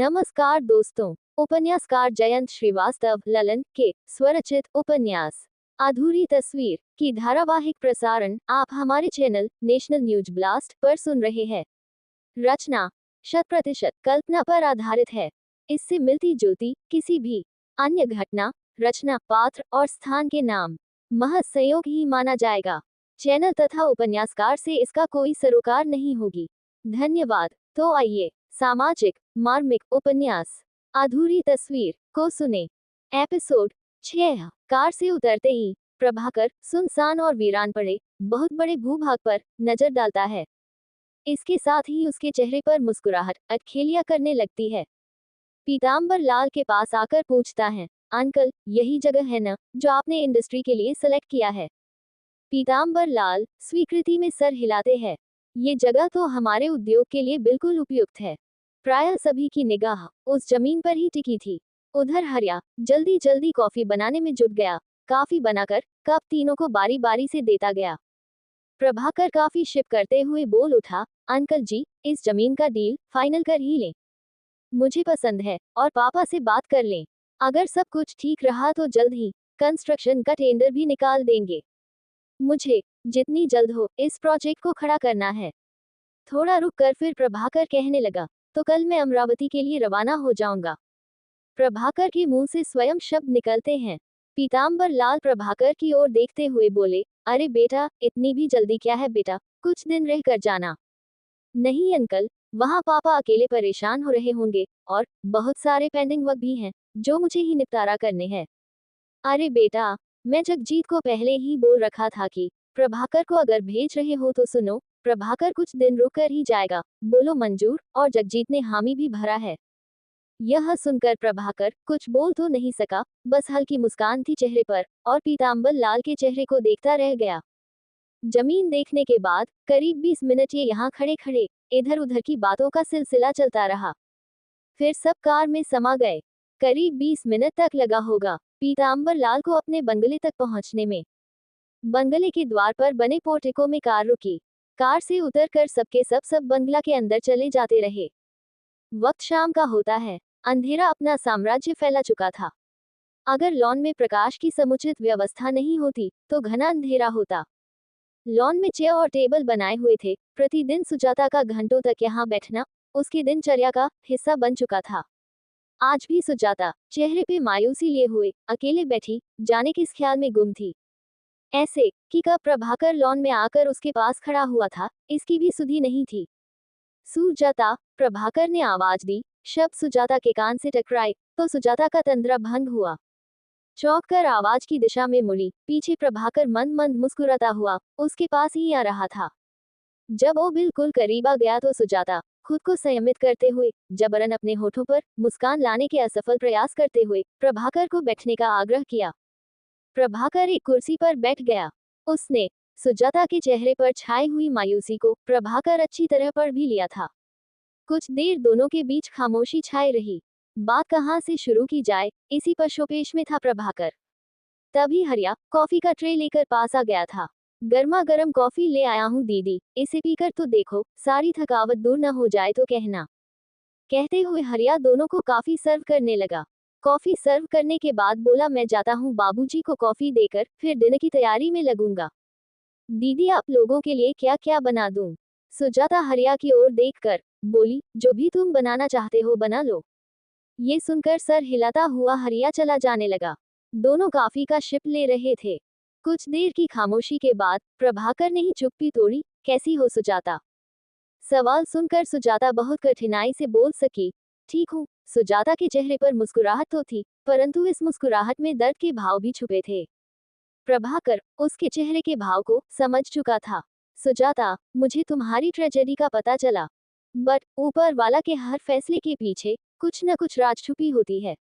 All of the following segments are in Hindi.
नमस्कार दोस्तों। उपन्यासकार जयंत श्रीवास्तव ललन के स्वरचित उपन्यास अधूरी तस्वीर की धारावाहिक प्रसारण आप हमारे चैनल नेशनल न्यूज ब्लास्ट पर सुन रहे हैं। रचना 100% कल्पना पर आधारित है। इससे मिलती जुलती किसी भी अन्य घटना, रचना, पात्र और स्थान के नाम महज संयोग ही माना जाएगा। चैनल तथा उपन्यासकार से इसका कोई सरोकार नहीं होगी। धन्यवाद। तो आइए सामाजिक मार्मिक उपन्यास अधूरी तस्वीर को सुने। एपिसोड 6। कार से उतरते ही प्रभाकर सुनसान और वीरान पड़े बहुत बड़े भूभाग पर नजर डालता है। इसके साथ ही उसके चेहरे पर मुस्कुराहट अटखेलियां करने लगती है। पीतांबर लाल के पास आकर पूछता है, अंकल यही जगह है ना जो आपने इंडस्ट्री के लिए सेलेक्ट किया है? पीतांबर लाल स्वीकृति में सर हिलाते हैं। ये जगह तो हमारे उद्योग के लिए बिल्कुल उपयुक्त है। प्रायः सभी की निगाह उस जमीन पर ही टिकी थी। उधर हरिया जल्दी जल्दी कॉफी बनाने में जुट गया। काफी बनाकर कप तीनों को बारी बारी से देता गया। प्रभाकर काफी शिप करते हुए बोल उठा, अंकल जी इस जमीन का डील फाइनल कर ही लें। मुझे पसंद है और पापा से बात कर लें। अगर सब कुछ ठीक रहा तो जल्द ही कंस्ट्रक्शन का टेंडर भी निकाल देंगे। मुझे जितनी जल्द हो इस प्रोजेक्ट को खड़ा करना है। थोड़ा रुक कर फिर प्रभाकर कहने लगा, तो कल मैं अमरावती के लिए रवाना हो जाऊंगा। प्रभाकर के मुंह से स्वयं शब्द निकलते हैं। पीतांबर लाल प्रभाकर की ओर देखते हुए बोले, अरे बेटा इतनी भी जल्दी क्या है बेटा, कुछ दिन रह कर जाना। नहीं अंकल, वहाँ पापा अकेले परेशान हो रहे होंगे और बहुत सारे पेंडिंग वर्क भी हैं जो मुझे ही निपटारा करने हैं। अरे बेटा, मैं जगजीत को पहले ही बोल रखा था कि प्रभाकर को अगर भेज रहे हो तो सुनो, प्रभाकर कुछ दिन रुक कर ही जाएगा। बोलो मंजूर? और जगजीत ने हामी भी भरा है। यह सुनकर प्रभाकर कुछ बोल तो नहीं सका, बस हल्की मुस्कान थी चेहरे पर और पीतांबर लाल के चेहरे को देखता रह गया। जमीन देखने के बाद करीब 20 मिनट ये यहाँ खड़े खड़े इधर उधर की बातों का सिलसिला चलता रहा। फिर सब कार में समा गए। करीब 20 मिनट तक लगा होगा पीतांबर लाल को अपने बंगले तक पहुंचने में। बंगले के द्वार पर बने पोर्टिको में कार रुकी। कार से उतरकर सबके सब बंगला के अंदर चले जाते रहे। वक्त शाम का होता है। अंधेरा अपना साम्राज्य फैला चुका था। अगर लॉन में प्रकाश की समुचित व्यवस्था नहीं होती तो घना अंधेरा होता। लॉन में चेयर और टेबल बनाए हुए थे। प्रतिदिन सुजाता का घंटों तक यहाँ बैठना उसकी दिनचर्या का हिस्सा बन चुका था। आज भी सुजाता चेहरे पे मायूसी लिए हुए अकेले बैठी जाने किस ख्याल में गुम थी। ऐसे कि कब प्रभाकर लॉन में आकर उसके पास खड़ा हुआ था इसकी भी सुधि नहीं थी। सुजाता, प्रभाकर ने आवाज दी। शब्द सुजाता के कान से टकराए तो सुजाता का तंद्रा भंग हुआ। चौंक कर आवाज की दिशा में मुड़ी। पीछे प्रभाकर मंद मंद मुस्कुराता हुआ उसके पास ही आ रहा था। जब वो बिल्कुल करीब आ गया तो सुजाता खुद को संयमित करते हुए जबरन अपने होठों पर मुस्कान लाने के असफल प्रयास करते हुए प्रभाकर को बैठने का आग्रह किया। प्रभाकर एक कुर्सी पर बैठ गया। उसने सुजाता के चेहरे पर छाई हुई मायूसी को प्रभाकर अच्छी तरह पढ़ भी लिया था। कुछ देर दोनों के बीच खामोशी छाई रही। बात कहाँ से शुरू की जाए इसी पशोपेश में था प्रभाकर। तभी हरिया कॉफी का ट्रे लेकर पास आ गया था। गर्मा गर्म कॉफी ले आया हूँ दीदी, इसे पीकर तो देखो, सारी थकावट दूर न हो जाए तो कहना। कहते हुए हरिया दोनों को कॉफी सर्व करने लगा। कॉफी सर्व करने के बाद बोला, मैं जाता हूँ बाबूजी को कॉफी देकर फिर डिनर की तैयारी में लगूंगा। दीदी आप लोगों के लिए क्या क्या बना दूं? सुजाता हरिया की ओर देखकर बोली, जो भी तुम बनाना चाहते हो बना लो। ये सुनकर सर हिलाता हुआ हरिया चला जाने लगा। दोनों कॉफी का शिप ले रहे थे। कुछ देर की खामोशी के बाद प्रभाकर ने ही चुप्पी तोड़ी, कैसी हो सुजाता? सवाल सुनकर सुजाता बहुत कठिनाई से बोल सकी, ठीक हूँ। सुजाता के चेहरे पर मुस्कुराहट तो थी, परंतु इस मुस्कुराहट में दर्द के भाव भी छुपे थे। प्रभाकर उसके चेहरे के भाव को समझ चुका था। सुजाता, मुझे तुम्हारी ट्रेजेडी का पता चला, बट ऊपर वाला के हर फैसले के पीछे कुछ न कुछ राज छुपी होती है।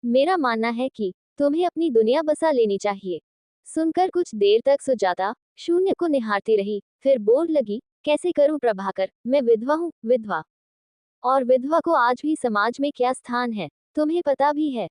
मेरा मानना है कि तुम्हें अपनी दुनिया बसा लेनी चाहिए। सुनकर कुछ देर तक सुजाता शून्य को निहारती रही, फिर बोल लगी, कैसे करूं प्रभाकर, मैं विधवा हूँ, विधवा। और विधवा को आज भी समाज में क्या स्थान है तुम्हें पता भी है।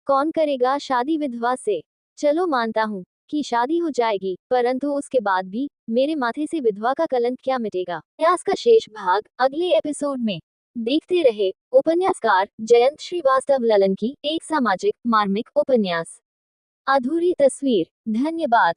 कौन करेगा शादी विधवा से? चलो मानता हूँ कि शादी हो जाएगी, परंतु उसके बाद भी मेरे माथे से विधवा का कलंक क्या मिटेगा? इतिहास का शेष भाग अगले एपिसोड में। देखते रहे उपन्यासकार जयंत श्रीवास्तव ललन की एक सामाजिक मार्मिक उपन्यास अधूरी तस्वीर। धन्यवाद।